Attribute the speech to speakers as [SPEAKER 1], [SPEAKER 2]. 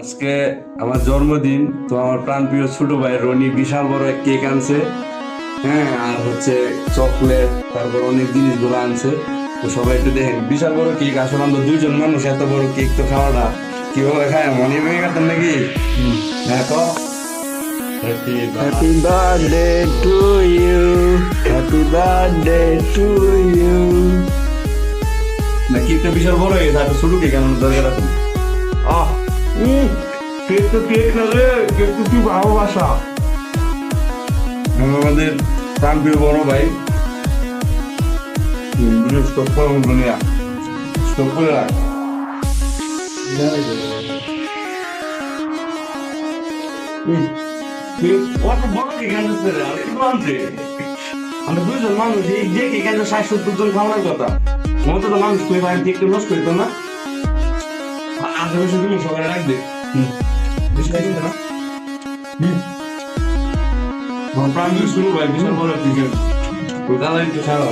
[SPEAKER 1] আজকে আমার জন্মদিন, তো আমার প্রাণপ্রিয় ছোট ভাই রনি বিশাল বড় এক কেক আনছে। হ্যাঁ, আর হচ্ছে চকলেট, তারপর অনেক জিনিসগুলো আনছে। তো সবাই একটু দেখেন, বিশাল বড় কেক। আসলে আমরা দুইজন মানুষ, এত বড় কেক তো খাওয়াটা কিভাবে খায়, মনে ভেঙে গেতেন নাকি? হ্যাঁ তো
[SPEAKER 2] Happy birthday to you. Happy birthday to you.
[SPEAKER 1] না, কেকটা বিশাল বড় হয়ে গেছে, আর ছোট কেক আনানোর দরকার আছে।
[SPEAKER 2] আহ কেক তো কেক না রে, কেক তো কি ভালোবাসা।
[SPEAKER 1] আমাদের প্রাণপ্রিয় বড় ভাই স্টপ করে দুনিয়া স্টপ করে রাখ।
[SPEAKER 2] কত বড় কেক আনছে রে, আর কি আনছে? আমরা দুইজন মানুষ, এই যে কেক আনছে 60-70 জন খাওয়ানোর কথা। মতো তো মানুষ কই ভাই কেকটা নষ্ট করতো না। আশেপাশে তুমি সবাই রাখবে। বেশি খাইছেন না?
[SPEAKER 1] আমার প্রাণপ্রিয় শুরু ভাই বিশাল বড় কেক। ওই দাদা একটু সারা